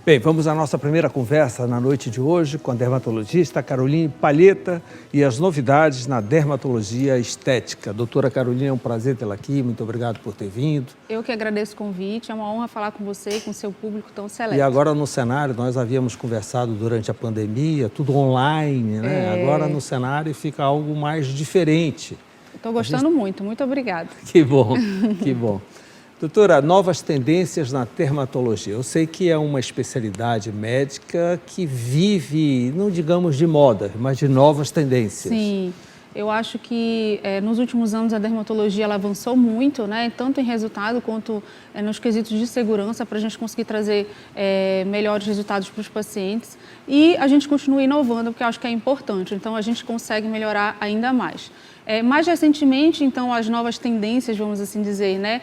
Bem, vamos à nossa primeira conversa na noite de hoje com a dermatologista Caroline Palheta e as novidades na dermatologia estética. Doutora Caroline, é um prazer tê-la aqui, muito obrigado por ter vindo. Eu que agradeço o convite, é uma honra falar com você e com o seu público tão seleto. E agora no cenário, nós havíamos conversado durante a pandemia, tudo online, né? Agora no cenário fica algo mais diferente. Estou gostando muito obrigada. Que bom, que bom. Doutora, novas tendências na dermatologia. Eu sei que é uma especialidade médica que vive, não digamos de moda, mas de novas tendências. Sim, eu acho que nos últimos anos a dermatologia ela avançou muito, né? Tanto em resultado quanto nos quesitos de segurança para a gente conseguir trazer melhores resultados para os pacientes. E a gente continua inovando, porque eu acho que é importante, então a gente consegue melhorar ainda mais. Mais recentemente, então, as novas tendências, vamos assim dizer, né,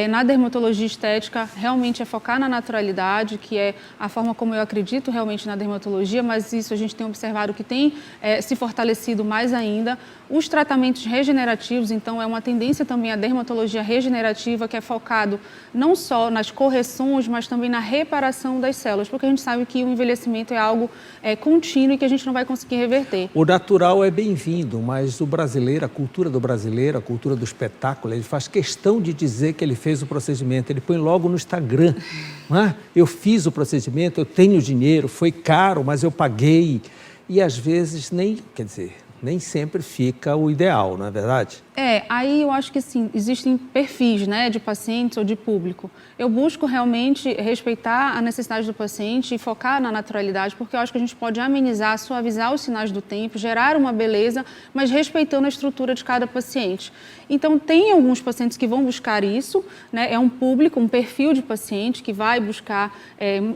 na dermatologia estética, realmente é focar na naturalidade, que é a forma como eu acredito realmente na dermatologia, mas isso a gente tem observado que tem se fortalecido mais ainda. Os tratamentos regenerativos, então, é uma tendência também a dermatologia regenerativa, que é focado não só nas correções, mas também na reparação das células, porque a gente sabe que o envelhecimento é algo contínuo e que a gente não vai conseguir reverter. O natural é bem-vindo, mas o brasileiro, a cultura do brasileiro, a cultura do espetáculo, ele faz questão de dizer que ele fez o procedimento, ele põe logo no Instagram, não é? Eu fiz o procedimento, eu tenho dinheiro, foi caro, mas eu paguei. E às vezes nem sempre fica o ideal, não é verdade? Aí eu acho que sim, existem perfis, né, de pacientes ou de público. Eu busco realmente respeitar a necessidade do paciente e focar na naturalidade, porque eu acho que a gente pode amenizar, suavizar os sinais do tempo, gerar uma beleza, mas respeitando a estrutura de cada paciente. Então, tem alguns pacientes que vão buscar isso, né, é um público, um perfil de paciente que vai buscar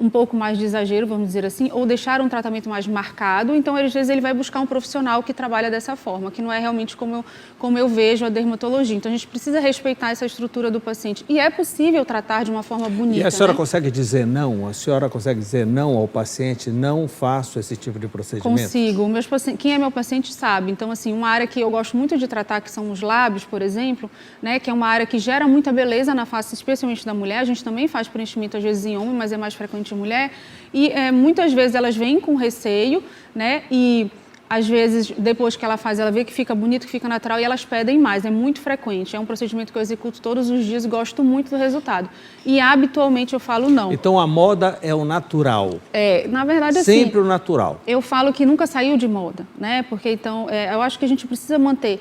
um pouco mais de exagero, vamos dizer assim, ou deixar um tratamento mais marcado. Então, às vezes, ele vai buscar um profissional que trabalha dessa forma, que não é realmente como eu vejo a dermatologia. Então, a gente precisa respeitar essa estrutura do paciente. E é possível tratar de uma forma bonita. E a senhora né? consegue dizer não? A senhora consegue dizer não ao paciente? Não faço esse tipo de procedimento? Consigo. Quem é meu paciente sabe. Então, assim, uma área que eu gosto muito de tratar, que são os lábios, por exemplo, né, que é uma área que gera muita beleza na face, especialmente da mulher. A gente também faz preenchimento, às vezes, em homem, mas é mais frequente em mulher. E muitas vezes elas vêm com receio, né, e às vezes, depois que ela faz, ela vê que fica bonito, que fica natural e elas pedem mais. É muito frequente. É um procedimento que eu executo todos os dias e gosto muito do resultado. E, habitualmente, eu falo não. Então, a moda é o natural. Na verdade, assim... Sempre o natural. Eu falo que nunca saiu de moda, né? Porque, então, eu acho que a gente precisa manter...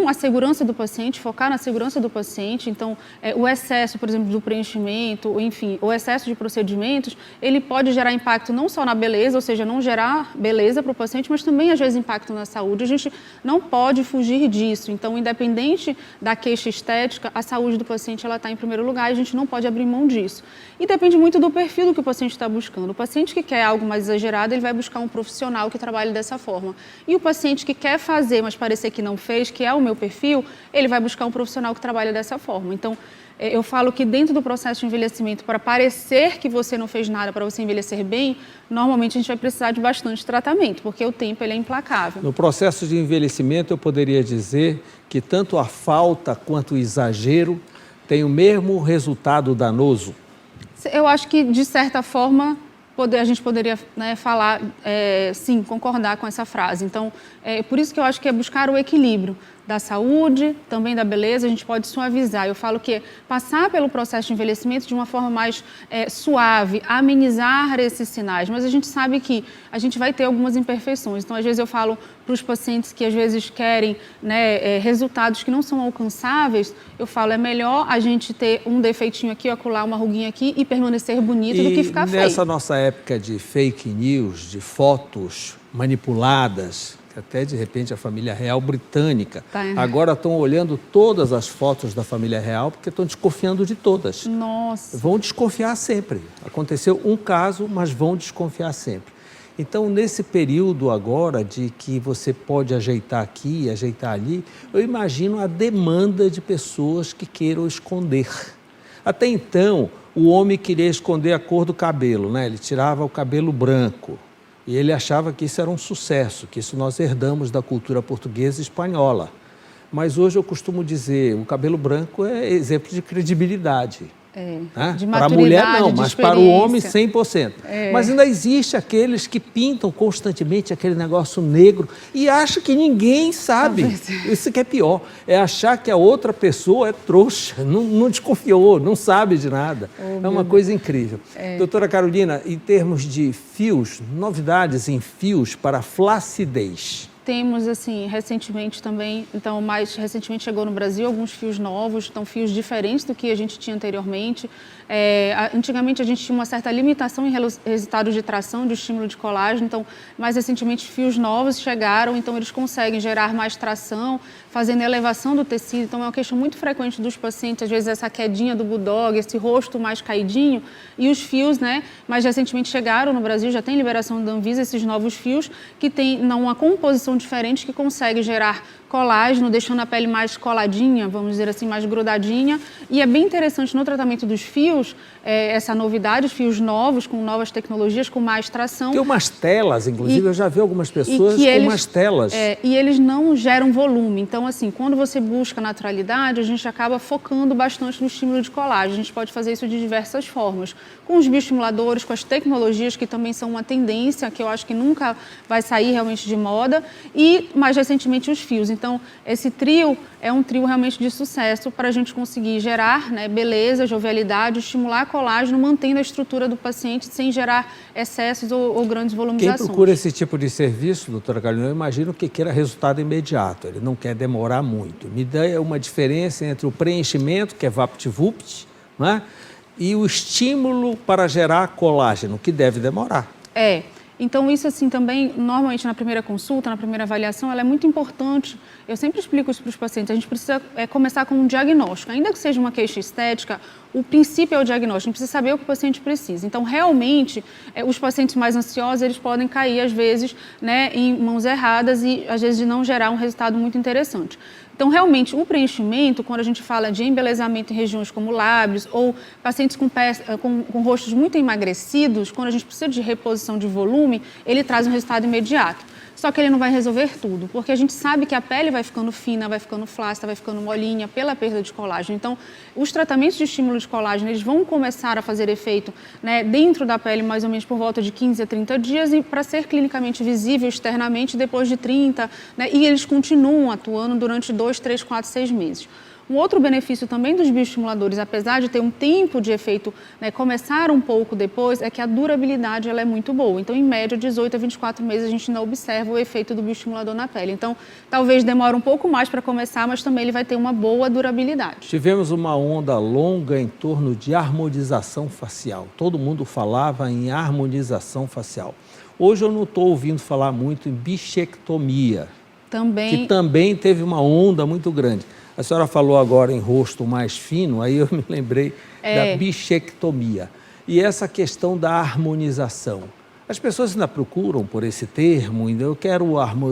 a segurança do paciente, focar na segurança do paciente. Então, o excesso, por exemplo, do preenchimento, enfim, o excesso de procedimentos, ele pode gerar impacto não só na beleza, ou seja, não gerar beleza para o paciente, mas também, às vezes, impacto na saúde. A gente não pode fugir disso. Então, independente da queixa estética, a saúde do paciente está em primeiro lugar e a gente não pode abrir mão disso. E depende muito do perfil do que o paciente está buscando. O paciente que quer algo mais exagerado, ele vai buscar um profissional que trabalhe dessa forma. E o paciente que quer fazer, mas parecer que não fez, que é o meu perfil, ele vai buscar um profissional que trabalha dessa forma. Então, eu falo que dentro do processo de envelhecimento, para parecer que você não fez nada para você envelhecer bem, normalmente a gente vai precisar de bastante tratamento, porque o tempo ele é implacável. No processo de envelhecimento, eu poderia dizer que tanto a falta quanto o exagero têm o mesmo resultado danoso. Eu acho que, de certa forma, a gente poderia, né, falar, sim, concordar com essa frase. Então, por isso que eu acho que é buscar o equilíbrio da saúde, também da beleza, a gente pode suavizar. Eu falo que passar pelo processo de envelhecimento de uma forma mais suave, amenizar esses sinais, mas a gente sabe que a gente vai ter algumas imperfeições. Então, às vezes eu falo para os pacientes que às vezes querem, né, resultados que não são alcançáveis, eu falo, é melhor a gente ter um defeitinho aqui, acolá, uma ruguinha aqui e permanecer bonito do que ficar feio. E nessa nossa época de fake news, de fotos manipuladas, até de repente a família real britânica, agora estão olhando todas as fotos da família real porque estão desconfiando de todas. Nossa! Vão desconfiar sempre. Aconteceu um caso, mas vão desconfiar sempre. Então, nesse período agora de que você pode ajeitar aqui, ajeitar ali, eu imagino a demanda de pessoas que queiram esconder. Até então, o homem queria esconder a cor do cabelo, né? Ele tirava o cabelo branco. E ele achava que isso era um sucesso, que isso nós herdamos da cultura portuguesa e espanhola. Mas hoje eu costumo dizer, o cabelo branco é exemplo de credibilidade. De Para a mulher não, de mas para o homem experiência. 100%. Mas ainda existe aqueles que pintam constantemente aquele negócio negro e acham que ninguém sabe. Isso que é pior, é achar que a outra pessoa é trouxa, não desconfiou, não sabe de nada. É uma coisa incrível. Doutora Carolina, em termos de fios, novidades em fios para flacidez. Temos, assim, recentemente também, então, mais recentemente chegou no Brasil alguns fios novos, então fios diferentes do que a gente tinha anteriormente. Antigamente a gente tinha uma certa limitação em resultados de tração, de estímulo de colágeno, então, mais recentemente fios novos chegaram, então eles conseguem gerar mais tração, fazendo elevação do tecido. Então, é uma questão muito frequente dos pacientes, às vezes essa quedinha do bulldog, esse rosto mais caidinho, e os fios, né, mais recentemente chegaram no Brasil, já tem liberação da Anvisa, esses novos fios, que tem uma composição diferente, que consegue gerar colágeno, deixando a pele mais coladinha, vamos dizer assim, mais grudadinha. E é bem interessante no tratamento dos fios, essa novidade, os fios novos, com novas tecnologias, com mais tração. Tem umas telas, inclusive, eu já vi algumas pessoas com umas telas. E eles não geram volume. Então, assim, quando você busca naturalidade, a gente acaba focando bastante no estímulo de colágeno. A gente pode fazer isso de diversas formas. Com os bioestimuladores, com as tecnologias, que também são uma tendência, que eu acho que nunca vai sair realmente de moda. E, mais recentemente, os fios. Então, esse trio é um trio realmente de sucesso para a gente conseguir gerar, né, beleza, jovialidade, estimular colágeno, mantendo a estrutura do paciente sem gerar excessos ou grandes volumizações. Quem procura esse tipo de serviço, doutora Carolina, eu imagino que queira resultado imediato, ele não quer demorar muito. Me dá uma diferença entre o preenchimento, que é VaptVupt, né, e o estímulo para gerar colágeno, que deve demorar. Então, isso assim também, normalmente na primeira consulta, na primeira avaliação, ela é muito importante. Eu sempre explico isso para os pacientes, a gente precisa começar com um diagnóstico. Ainda que seja uma queixa estética, o princípio é o diagnóstico, a gente precisa saber o que o paciente precisa. Então, realmente, os pacientes mais ansiosos, eles podem cair, às vezes, né, em mãos erradas e, às vezes, de não gerar um resultado muito interessante. Então, realmente, o preenchimento, quando a gente fala de embelezamento em regiões como lábios ou pacientes com rostos muito emagrecidos, quando a gente precisa de reposição de volume, ele traz um resultado imediato. Só que ele não vai resolver tudo, porque a gente sabe que a pele vai ficando fina, vai ficando flácida, vai ficando molinha pela perda de colágeno. Então, os tratamentos de estímulo de colágeno, eles vão começar a fazer efeito, né, dentro da pele mais ou menos por volta de 15 a 30 dias e para ser clinicamente visível externamente depois de 30, né, e eles continuam atuando durante 2, 3, 4, 6 meses. Um outro benefício também dos bioestimuladores, apesar de ter um tempo de efeito, né, começar um pouco depois, é que a durabilidade ela é muito boa. Então, em média, 18 a 24 meses, a gente ainda observa o efeito do bioestimulador na pele. Então, talvez demore um pouco mais para começar, mas também ele vai ter uma boa durabilidade. Tivemos uma onda longa em torno de harmonização facial. Todo mundo falava em harmonização facial. Hoje eu não estou ouvindo falar muito em bichectomia, que também teve uma onda muito grande. A senhora falou agora em rosto mais fino, aí eu me lembrei da bichectomia. E essa questão da harmonização. As pessoas ainda procuram por esse termo, eu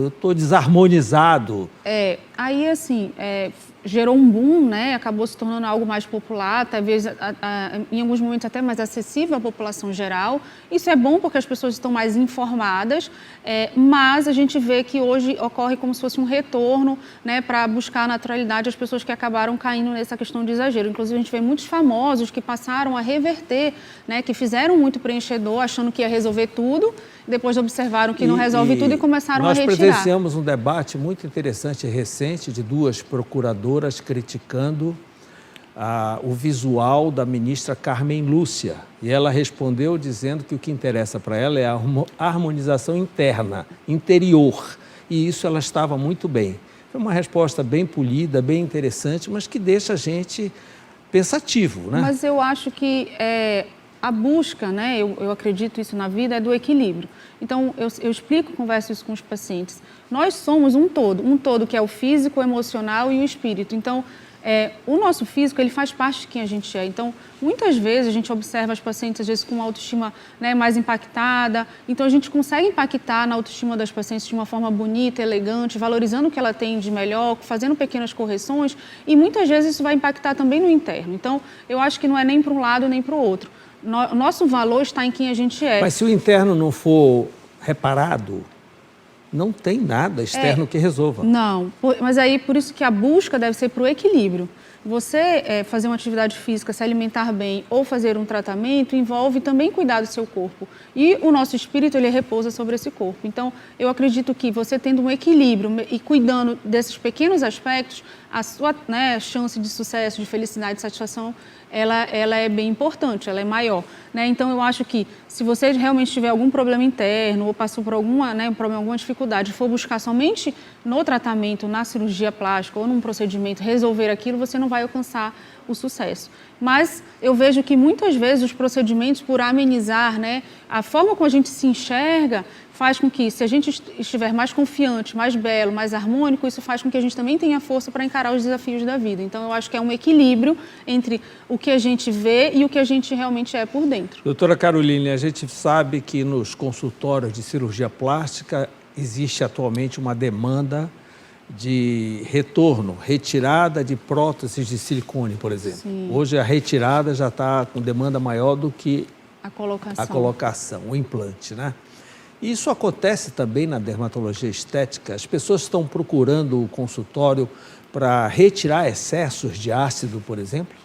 estou desarmonizado. Aí assim, gerou um boom, né? Acabou se tornando algo mais popular, talvez em alguns momentos até mais acessível à população geral. Isso é bom porque as pessoas estão mais informadas, mas a gente vê que hoje ocorre como se fosse um retorno, né, para buscar a naturalidade as pessoas que acabaram caindo nessa questão de exagero. Inclusive, a gente vê muitos famosos que passaram a reverter, né, que fizeram muito preenchedor, achando que ia resolver tudo, depois observaram que não resolve tudo e começaram a retirar. Nós presenciamos um debate muito interessante e recente de duas procuradoras criticando o visual da ministra Carmen Lúcia. E ela respondeu dizendo que o que interessa para ela é a harmonização interna, interior. E isso ela estava muito bem. Foi uma resposta bem polida, bem interessante, mas que deixa a gente pensativo, né? Mas eu acho que a busca, né, eu acredito isso na vida, é do equilíbrio. Então, eu explico, converso isso com os pacientes. Nós somos um todo que é o físico, o emocional e o espírito. Então, o nosso físico, ele faz parte de quem a gente é. Então, muitas vezes a gente observa as pacientes, às vezes, com uma autoestima, né, mais impactada. Então, a gente consegue impactar na autoestima das pacientes de uma forma bonita, elegante, valorizando o que ela tem de melhor, fazendo pequenas correções. E muitas vezes isso vai impactar também no interno. Então, eu acho que não é nem para um lado nem para o outro. O nosso valor está em quem a gente é. Mas se o interno não for reparado, não tem nada externo que resolva. Não, mas aí por isso que a busca deve ser para o equilíbrio. você fazer uma atividade física, se alimentar bem ou fazer um tratamento envolve também cuidar do seu corpo. E o nosso espírito, ele repousa sobre esse corpo. Então, eu acredito que você tendo um equilíbrio e cuidando desses pequenos aspectos, a sua chance de sucesso, de felicidade, de satisfação, ela é bem importante, ela é maior. Então, eu acho que se você realmente tiver algum problema interno ou passou por alguma dificuldade, for buscar somente no tratamento, na cirurgia plástica ou num procedimento, resolver aquilo, você não vai alcançar o sucesso. Mas eu vejo que muitas vezes os procedimentos, por amenizar, a forma como a gente se enxerga, faz com que, se a gente estiver mais confiante, mais belo, mais harmônico, isso faz com que a gente também tenha força para encarar os desafios da vida. Então, eu acho que é um equilíbrio entre o que a gente vê e o que a gente realmente é por dentro. Doutora Caroline, a gente sabe que nos consultórios de cirurgia plástica existe atualmente uma demanda de retorno, retirada de próteses de silicone, por exemplo. Sim. Hoje a retirada já está com demanda maior do que a colocação, o implante, né? Isso acontece também na dermatologia estética. As pessoas estão procurando o consultório para retirar excessos de ácido, por exemplo?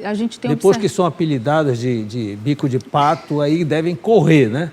A gente tem Depois que são apelidadas de bico de pato, aí devem correr, né?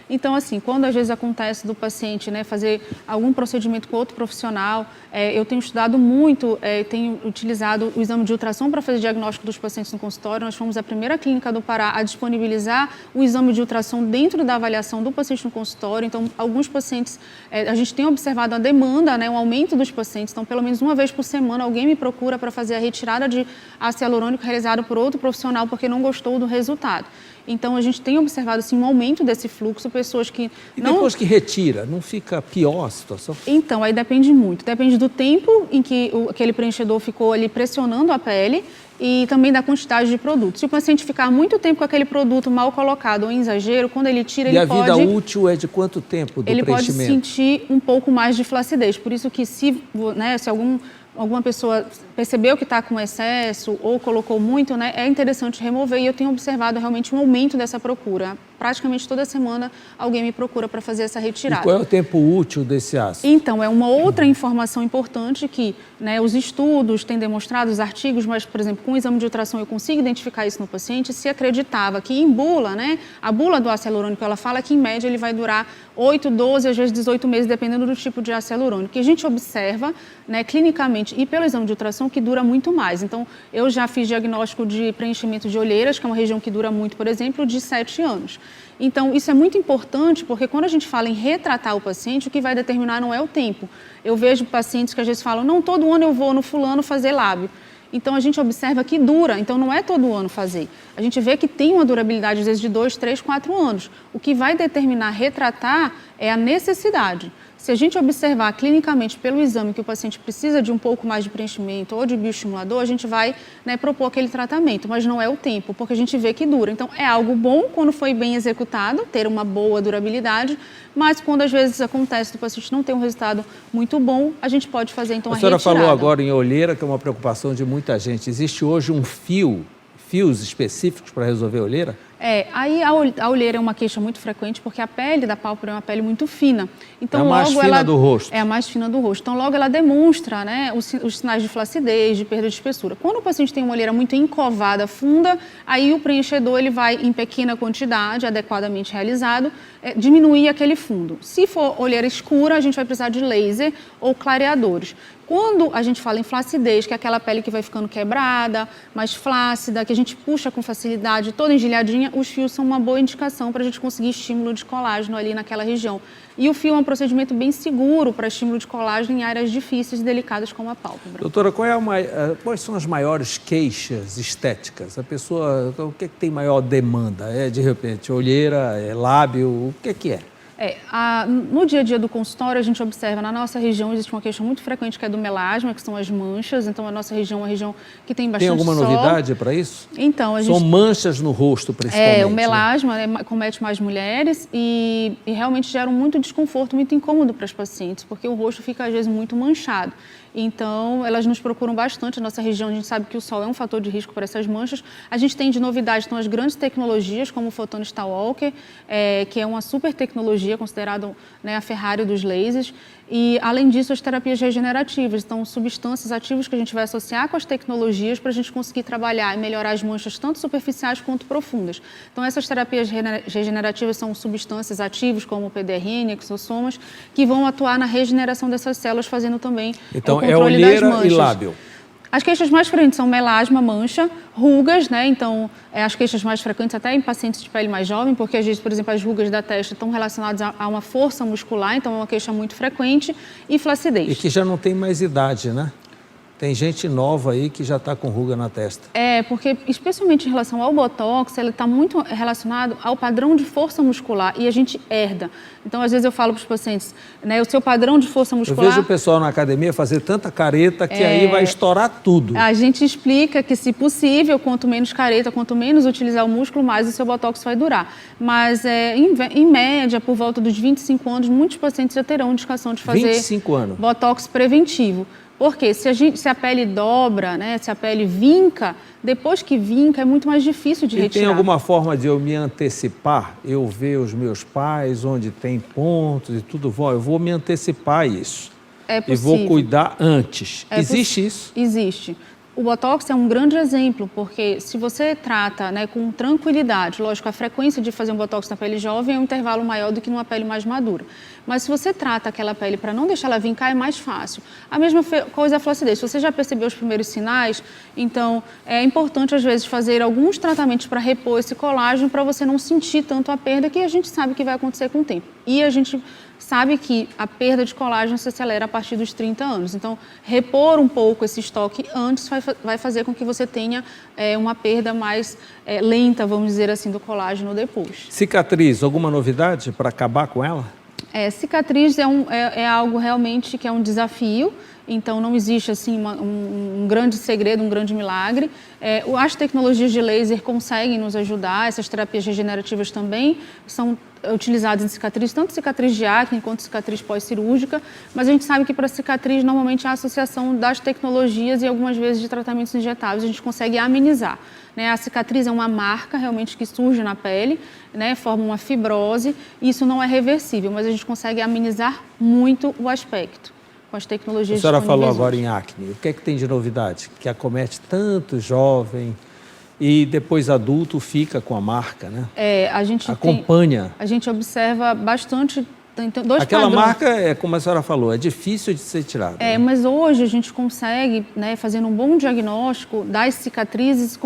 Então, assim, quando às vezes acontece do paciente fazer algum procedimento com outro profissional, eu tenho estudado muito, tenho utilizado o exame de ultrassom para fazer diagnóstico dos pacientes no consultório. Nós fomos a primeira clínica do Pará a disponibilizar o exame de ultrassom dentro da avaliação do paciente no consultório. Então, alguns pacientes, a gente tem observado a demanda, um aumento dos pacientes. Então, pelo menos uma vez por semana, alguém me procura para fazer a retirada de ácido hialurônico realizado por outro profissional porque não gostou do resultado. Então, a gente tem observado assim, um aumento desse fluxo, pessoas que depois que retira, não fica pior a situação? Então, aí depende muito. Depende do tempo em que aquele preenchedor ficou ali pressionando a pele e também da quantidade de produto. Se o paciente ficar muito tempo com aquele produto mal colocado ou em exagero, quando ele tira, ele pode... E a vida útil é de quanto tempo do preenchimento? Ele pode sentir um pouco mais de flacidez. Por isso que se alguma pessoa percebeu que está com excesso ou colocou muito, é interessante remover, e eu tenho observado realmente um aumento dessa procura. Praticamente toda semana alguém me procura para fazer essa retirada. E qual é o tempo útil desse ácido? Então, é uma outra informação importante que os estudos têm demonstrado, os artigos, mas, por exemplo, com o exame de ultrassom eu consigo identificar isso no paciente, se acreditava que em bula, a bula do ácido hialurônico, ela fala que em média ele vai durar 8, 12, às vezes 18 meses, dependendo do tipo de ácido hialurônico. E a gente observa, clinicamente e pelo exame de ultrassom, que dura muito mais. Então, eu já fiz diagnóstico de preenchimento de olheiras, que é uma região que dura muito, por exemplo, de 7 anos. Então, isso é muito importante, porque quando a gente fala em retratar o paciente, o que vai determinar não é o tempo. Eu vejo pacientes que às vezes falam, não, todo ano eu vou no fulano fazer lábio. Então, a gente observa que dura, então não é todo ano fazer. A gente vê que tem uma durabilidade, às vezes, de 2, 3, 4 anos. O que vai determinar retratar é a necessidade. Se a gente observar clinicamente pelo exame que o paciente precisa de um pouco mais de preenchimento ou de bioestimulador, a gente vai propor aquele tratamento, mas não é o tempo, porque a gente vê que dura. Então, é algo bom quando foi bem executado, ter uma boa durabilidade, mas quando às vezes acontece do paciente não ter um resultado muito bom, a gente pode fazer então a retirada. A senhora falou agora em olheira, que é uma preocupação de muita gente. Existe hoje fios específicos para resolver a olheira? Aí a olheira é uma queixa muito frequente porque a pele da pálpebra é uma pele muito fina. Então, é a mais fina do rosto. É a mais fina do rosto. Então, logo ela demonstra os sinais de flacidez, de perda de espessura. Quando o paciente tem uma olheira muito encovada, funda, aí o preenchedor ele vai em pequena quantidade, adequadamente realizado, diminuir aquele fundo. Se for olheira escura, a gente vai precisar de laser ou clareadores. Quando a gente fala em flacidez, que é aquela pele que vai ficando quebrada, mais flácida, que a gente puxa com facilidade, toda engelhadinha, os fios são uma boa indicação para a gente conseguir estímulo de colágeno ali naquela região. E o fio é um procedimento bem seguro para estímulo de colágeno em áreas difíceis e delicadas como a pálpebra. Doutora, quais são as maiores queixas estéticas? A pessoa, o que tem maior demanda? De repente, olheira, lábio, o que é? No dia a dia do consultório, a gente observa, na nossa região existe uma queixa muito frequente que é do melasma, que são as manchas. Então, a nossa região é uma região que tem bastante sol. Tem alguma novidade para isso? Então, São manchas no rosto, principalmente. O melasma comete mais mulheres e realmente gera muito desconforto, muito incômodo para as pacientes, porque o rosto fica, às vezes, muito manchado. Então, elas nos procuram bastante. A nossa região, a gente sabe que o sol é um fator de risco para essas manchas. A gente tem de novidade, então, as grandes tecnologias, como o Photon Stalwalker, que é uma super tecnologia, considerada, né, a Ferrari dos lasers. E, além disso, as terapias regenerativas. Então, substâncias ativas que a gente vai associar com as tecnologias para a gente conseguir trabalhar e melhorar as manchas tanto superficiais quanto profundas. Então, essas terapias regenerativas são substâncias ativas, como o PDRN, exossomas, que vão atuar na regeneração dessas células, fazendo também o controle das manchas. E lábio. As queixas mais frequentes são melasma, mancha, rugas, né? Então, as queixas mais frequentes até em pacientes de pele mais jovem, porque às vezes, por exemplo, as rugas da testa estão relacionadas a uma força muscular, então é uma queixa muito frequente, e flacidez. E que já não tem mais idade, né? Tem gente nova aí que já está com ruga na testa. Porque especialmente em relação ao Botox, ele está muito relacionado ao padrão de força muscular e a gente herda. Então, às vezes eu falo para os pacientes, né, o seu padrão de força muscular... Eu vejo o pessoal na academia fazer tanta careta que aí vai estourar tudo. A gente explica que, se possível, quanto menos careta, quanto menos utilizar o músculo, mais o seu Botox vai durar. Mas, em média, por volta dos 25 anos, muitos pacientes já terão indicação de fazer 25 anos. Botox preventivo. Porque se a pele dobra, né, se a pele vinca, depois que vinca é muito mais difícil de retirar. E tem alguma forma de eu me antecipar? Eu ver os meus pais, onde tem pontos e tudo, eu vou me antecipar isso. É possível. E vou cuidar antes. Existe isso? Existe. O Botox é um grande exemplo, porque se você trata, né, com tranquilidade, lógico, a frequência de fazer um Botox na pele jovem é um intervalo maior do que numa pele mais madura. Mas se você trata aquela pele para não deixar ela vincar, é mais fácil. A mesma coisa é a flacidez. Se você já percebeu os primeiros sinais, então é importante, às vezes, fazer alguns tratamentos para repor esse colágeno, para você não sentir tanto a perda, que a gente sabe que vai acontecer com o tempo. E a gente sabe que a perda de colágeno se acelera a partir dos 30 anos. Então, repor um pouco esse estoque antes vai fazer com que você tenha uma perda mais lenta, vamos dizer assim, do colágeno depois. Cicatriz, alguma novidade para acabar com ela? Cicatriz é algo realmente que é um desafio. Então, não existe assim um grande segredo, um grande milagre. As tecnologias de laser conseguem nos ajudar, essas terapias regenerativas também são utilizadas em cicatriz, tanto cicatriz de acne quanto cicatriz pós-cirúrgica, mas a gente sabe que para cicatriz, normalmente, a associação das tecnologias e algumas vezes de tratamentos injetáveis, a gente consegue amenizar. A cicatriz é uma marca realmente que surge na pele, né, forma uma fibrose, e isso não é reversível, mas a gente consegue amenizar muito o aspecto com as tecnologias. A senhora falou agora em acne. O que é que tem de novidade? Que acomete tanto jovem e depois adulto fica com a marca, né? A gente acompanha. A gente observa bastante. Então, aquela marca, como a senhora falou, é difícil de ser tirada. Né? Mas hoje a gente consegue, né, fazendo um bom diagnóstico das cicatrizes,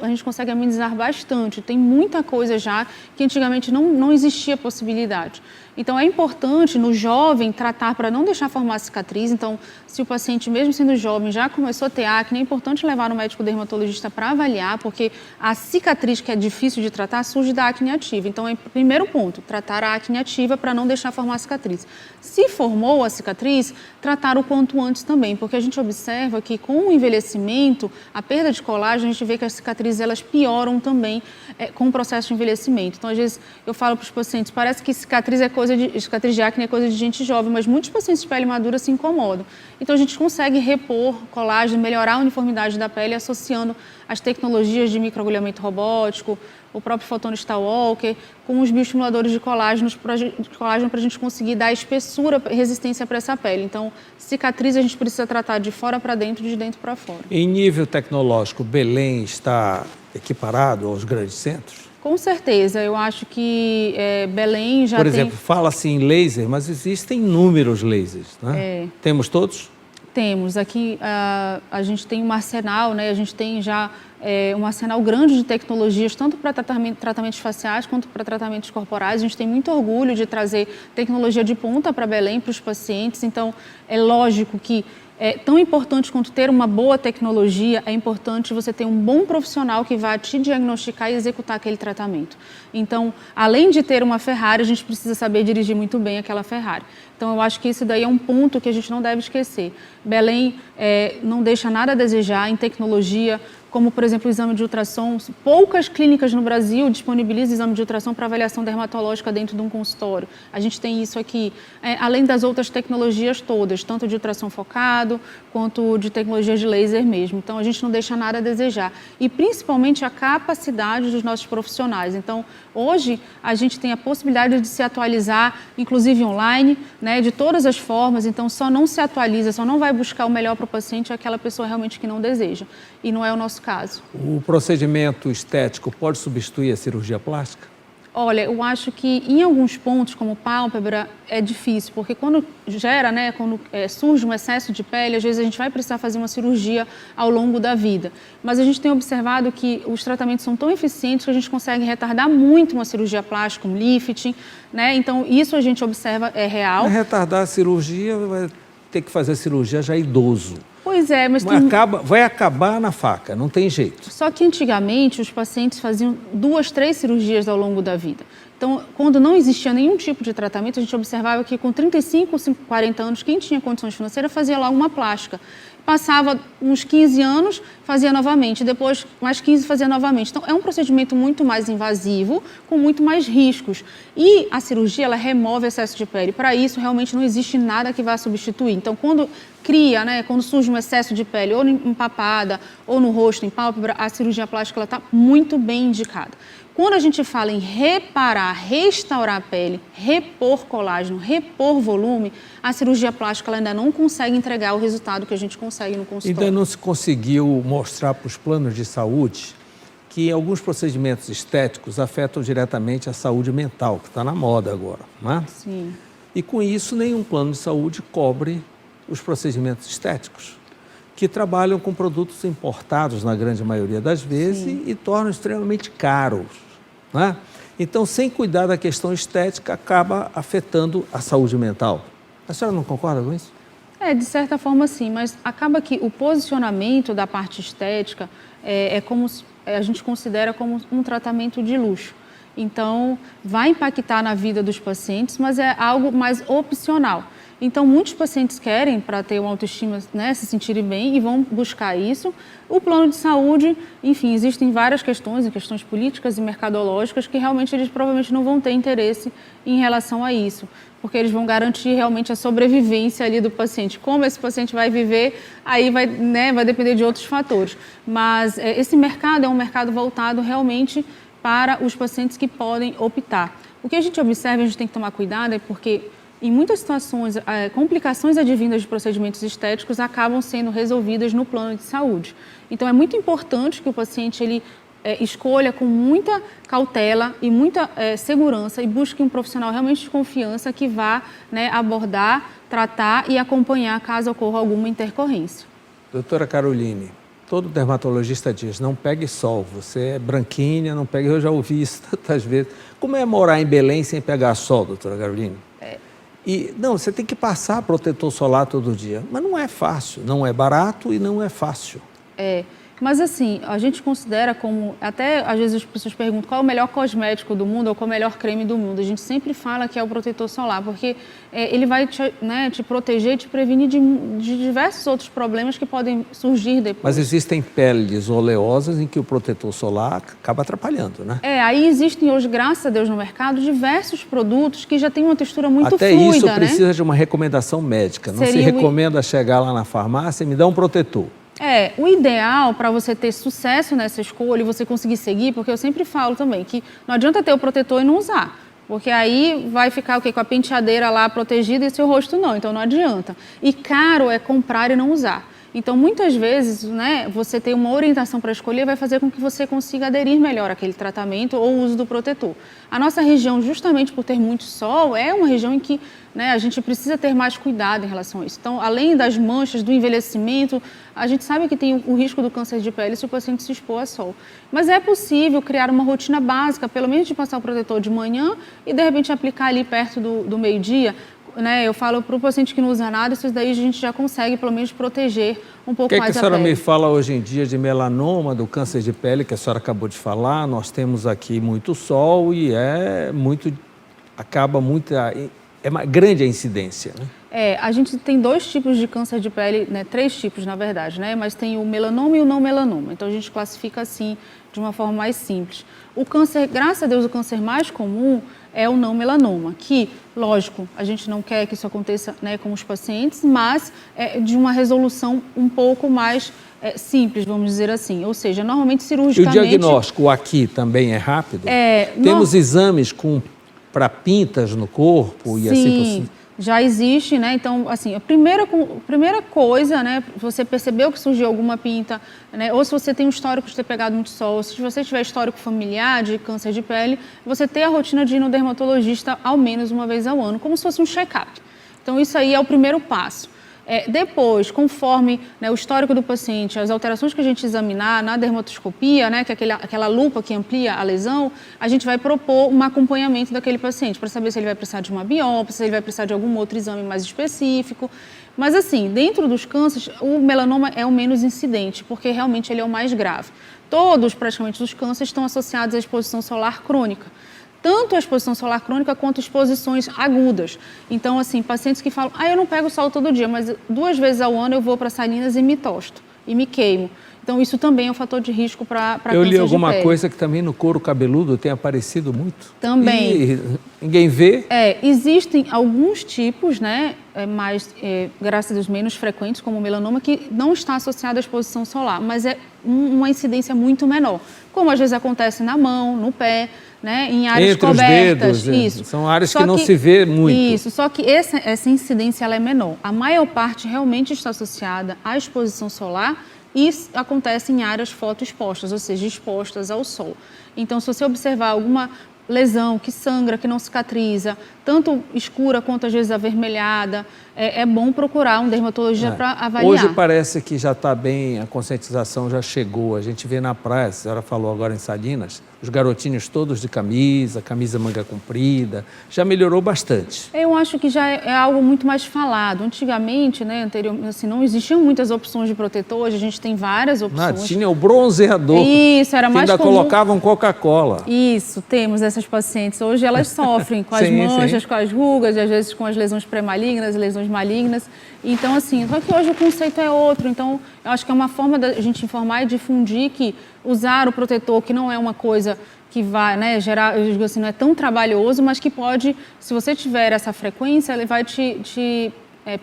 a gente consegue amenizar bastante. Tem muita coisa já que antigamente não existia possibilidade. Então, é importante no jovem tratar para não deixar formar cicatriz. Então, se o paciente, mesmo sendo jovem, já começou a ter acne, é importante levar no médico dermatologista para avaliar, porque a cicatriz que é difícil de tratar surge da acne ativa. Então, primeiro ponto, tratar a acne ativa para não deixar formar cicatriz. Se formou a cicatriz, tratar o quanto antes também, porque a gente observa que com o envelhecimento, a perda de colágeno, a gente vê que as cicatrizes elas pioram também com o processo de envelhecimento. Então, às vezes, eu falo para os pacientes, parece que cicatriz de acne é coisa de gente jovem, mas muitos pacientes de pele madura se incomodam. Então, a gente consegue repor colágeno, melhorar a uniformidade da pele associando as tecnologias de microagulhamento robótico, o próprio Photon Stalwalker, com os bioestimuladores de colágeno para a gente conseguir dar espessura, resistência para essa pele. Então, cicatriz a gente precisa tratar de fora para dentro, de dentro para fora. Em nível tecnológico, Belém está equiparado aos grandes centros? Com certeza, eu acho que Belém já tem... Por exemplo, fala-se em laser, mas existem inúmeros lasers, né? Temos todos? Temos. Aqui a gente tem um arsenal, né? A gente tem já um arsenal grande de tecnologias, tanto para tratamentos faciais quanto para tratamentos corporais. A gente tem muito orgulho de trazer tecnologia de ponta para Belém, para os pacientes. Então, é lógico que tão importante quanto ter uma boa tecnologia, é importante você ter um bom profissional que vá te diagnosticar e executar aquele tratamento. Então, além de ter uma Ferrari, a gente precisa saber dirigir muito bem aquela Ferrari. Então, eu acho que isso daí é um ponto que a gente não deve esquecer. Belém não deixa nada a desejar em tecnologia, como, por exemplo, o exame de ultrassom. Poucas clínicas no Brasil disponibilizam exame de ultrassom para avaliação dermatológica dentro de um consultório. A gente tem isso aqui, além das outras tecnologias todas, tanto de ultrassom focado, quanto de tecnologias de laser mesmo. Então, a gente não deixa nada a desejar. E, principalmente, a capacidade dos nossos profissionais. Então, hoje, a gente tem a possibilidade de se atualizar, inclusive online, né, de todas as formas. Então, só não se atualiza, só não vai buscar o melhor para o paciente aquela pessoa realmente que não deseja. E não é o nosso caso. O procedimento estético pode substituir a cirurgia plástica? Olha, eu acho que em alguns pontos, como pálpebra, é difícil, porque quando gera, né, quando surge um excesso de pele, às vezes a gente vai precisar fazer uma cirurgia ao longo da vida. Mas a gente tem observado que os tratamentos são tão eficientes que a gente consegue retardar muito uma cirurgia plástica, um lifting, né? Então, isso a gente observa é real. Para retardar a cirurgia, vai ter que fazer a cirurgia já idoso. Pois é, mas vai acabar na faca, não tem jeito. Só que antigamente os pacientes faziam 2, 3 cirurgias ao longo da vida. Então, quando não existia nenhum tipo de tratamento, a gente observava que com 35, 40 anos, quem tinha condições financeiras fazia logo uma plástica. Passava uns 15 anos, fazia novamente, depois mais 15 fazia novamente. Então, é um procedimento muito mais invasivo, com muito mais riscos. E a cirurgia, ela remove excesso de pele. Para isso, realmente não existe nada que vá substituir. Então, quando cria, né, quando surge um excesso de pele, ou em papada, ou no rosto, em pálpebra, a cirurgia plástica está muito bem indicada. Quando a gente fala em reparar, restaurar a pele, repor colágeno, repor volume, a cirurgia plástica ela ainda não consegue entregar o resultado que a gente consegue no consultório. Ainda não se conseguiu mostrar para os planos de saúde que alguns procedimentos estéticos afetam diretamente a saúde mental, que está na moda agora, não é? Sim. E com isso, nenhum plano de saúde cobre os procedimentos estéticos, que trabalham com produtos importados na grande maioria das vezes e tornam extremamente caros, né? Então, sem cuidar da questão estética, acaba afetando a saúde mental. A senhora não concorda com isso? De certa forma sim, mas acaba que o posicionamento da parte estética a gente considera como um tratamento de luxo. Então, vai impactar na vida dos pacientes, mas é algo mais opcional. Então, muitos pacientes querem, para ter uma autoestima, né, se sentirem bem e vão buscar isso. O plano de saúde, enfim, existem várias questões políticas e mercadológicas que realmente eles provavelmente não vão ter interesse em relação a isso, porque eles vão garantir realmente a sobrevivência ali do paciente. Como esse paciente vai viver, aí vai depender de outros fatores. Mas esse mercado é um mercado voltado realmente para os pacientes que podem optar. O que a gente observa, a gente tem que tomar cuidado, é porque em muitas situações, complicações advindas de procedimentos estéticos acabam sendo resolvidas no plano de saúde. Então, é muito importante que o paciente ele escolha com muita cautela e muita segurança e busque um profissional realmente de confiança que vá, né, abordar, tratar e acompanhar caso ocorra alguma intercorrência. Doutora Caroline, todo dermatologista diz, não pegue sol, você é branquinha, não pegue... Eu já ouvi isso tantas vezes. Como é morar em Belém sem pegar sol, doutora Caroline? Não, você tem que passar protetor solar todo dia, mas não é fácil, não é barato e não é fácil. Mas assim, a gente considera como, até às vezes as pessoas perguntam qual é o melhor cosmético do mundo ou qual é o melhor creme do mundo. A gente sempre fala que é o protetor solar, porque ele vai te proteger e te prevenir de diversos outros problemas que podem surgir depois. Mas existem peles oleosas em que o protetor solar acaba atrapalhando, né? Aí existem hoje, graças a Deus, no mercado, diversos produtos que já têm uma textura muito até fluida, isso né? Precisa de uma recomendação médica. Não se recomenda chegar lá na farmácia e me dar um protetor. O ideal para você ter sucesso nessa escolha e você conseguir seguir, porque eu sempre falo também que não adianta ter o protetor e não usar, porque aí vai ficar o quê? Com a penteadeira lá protegida e seu rosto não, então não adianta. E caro é comprar e não usar. Então, muitas vezes, né, você ter uma orientação para escolher vai fazer com que você consiga aderir melhor àquele tratamento ou uso do protetor. A nossa região, justamente por ter muito sol, é uma região em que, né, a gente precisa ter mais cuidado em relação a isso. Então, além das manchas, do envelhecimento, a gente sabe que tem o risco do câncer de pele se o paciente se expor a sol. Mas é possível criar uma rotina básica, pelo menos de passar o protetor de manhã e, de repente, aplicar ali perto do meio-dia. Né, eu falo para o paciente que não usa nada, isso daí a gente já consegue, pelo menos, proteger um pouco mais a pele. O que a senhora me fala hoje em dia de melanoma, do câncer de pele, que a senhora acabou de falar? Nós temos aqui muito sol e acaba muito grande a incidência, né? A gente tem 2 tipos de câncer de pele, né, 3 tipos, na verdade, né? Mas tem o melanoma e o não melanoma. Então, a gente classifica assim, de uma forma mais simples. O câncer, graças a Deus, o câncer mais comum é o não melanoma, que, lógico, a gente não quer que isso aconteça, né, com os pacientes, mas é de uma resolução um pouco mais simples, vamos dizer assim. Ou seja, normalmente cirurgicamente... E o diagnóstico aqui também é rápido? Temos exames para pintas no corpo e assim por cima? Já existe, né? Então, assim, a primeira coisa, né? Você percebeu que surgiu alguma pinta, né? Ou se você tem um histórico de ter pegado muito sol, ou se você tiver histórico familiar de câncer de pele, você ter a rotina de ir no dermatologista ao menos uma vez ao ano, como se fosse um check-up. Então, isso aí é o primeiro passo. Depois, conforme, né, o histórico do paciente, as alterações que a gente examinar na dermatoscopia, né, que é aquela lupa que amplia a lesão, a gente vai propor um acompanhamento daquele paciente para saber se ele vai precisar de uma biópsia, se ele vai precisar de algum outro exame mais específico. Mas assim, dentro dos cânceres, o melanoma é o menos incidente, porque realmente ele é o mais grave. Praticamente, os cânceres estão associados à exposição solar crônica. Tanto a exposição solar crônica quanto exposições agudas. Então, assim, pacientes que falam, eu não pego sol todo dia, mas 2 vezes ao ano eu vou para Salinas e me tosto, e me queimo. Então, isso também é um fator de risco para câncer de pele. Eu li alguma coisa que também no couro cabeludo tem aparecido muito. Também. E ninguém vê? Existem alguns tipos, né, graças a Deus, menos frequentes, como o melanoma, que não está associado à exposição solar, mas é uma incidência muito menor. Como às vezes acontece na mão, no pé, né, em áreas entre cobertas. Os dedos, isso. São áreas que não se vê muito. Isso, só que essa incidência ela é menor. A maior parte realmente está associada à exposição solar e acontece em áreas fotoexpostas, ou seja, expostas ao sol. Então, se você observar alguma lesão que sangra, que não cicatriza, tanto escura quanto às vezes avermelhada, é bom procurar um dermatologista para avaliar. Hoje parece que já está bem, a conscientização já chegou. A gente vê na praia, a senhora falou agora em Salinas, os garotinhos todos de camisa manga comprida, já melhorou bastante. Eu acho que já é algo muito mais falado. Antigamente, né, anteriormente, assim, não existiam muitas opções de protetor, hoje a gente tem várias opções. Tinha o bronzeador. Isso, era mais ainda comum. Colocavam Coca-Cola. Isso, temos essas pacientes. Hoje elas sofrem com as manchas, com as rugas, às vezes com as lesões pré-malignas, lesões malignas. Então, assim, só que hoje o conceito é outro. Então, eu acho que é uma forma da gente informar e difundir que usar o protetor, que não é uma coisa que vai, né, gerar, eu digo assim, não é tão trabalhoso, mas que pode, se você tiver essa frequência, ele vai te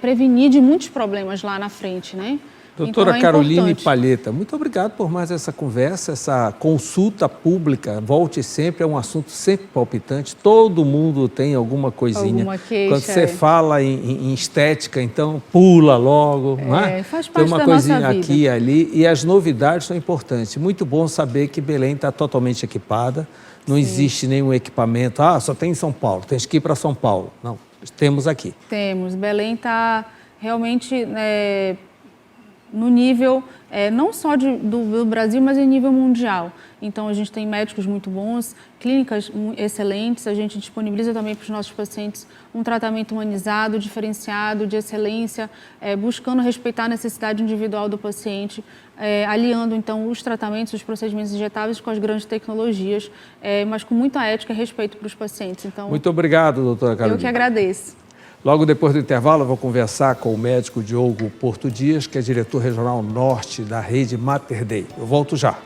prevenir de muitos problemas lá na frente, né? Doutora então, Caroline Palheta, muito obrigado por mais essa conversa, essa consulta pública. Volte sempre, é um assunto sempre palpitante. Todo mundo tem alguma coisinha. Alguma queixa, quando você fala em estética, então pula logo, não é? Faz parte tem uma da coisinha nossa vida. Aqui e ali, e as novidades são importantes. Muito bom saber que Belém está totalmente equipada, não existe nenhum equipamento, só tem em São Paulo, tem que ir para São Paulo. Não, temos aqui. Temos, Belém está realmente no nível não só do Brasil, mas em nível mundial. Então, a gente tem médicos muito bons, clínicas excelentes, a gente disponibiliza também para os nossos pacientes um tratamento humanizado, diferenciado, de excelência, buscando respeitar a necessidade individual do paciente, aliando, então, os tratamentos, os procedimentos injetáveis com as grandes tecnologias, mas com muita ética e respeito para os pacientes. Então, muito obrigado, doutora Carolina. Eu que agradeço. Logo depois do intervalo, eu vou conversar com o médico Diogo Porto Dias, que é diretor regional norte da rede Mater Dei. Eu volto já.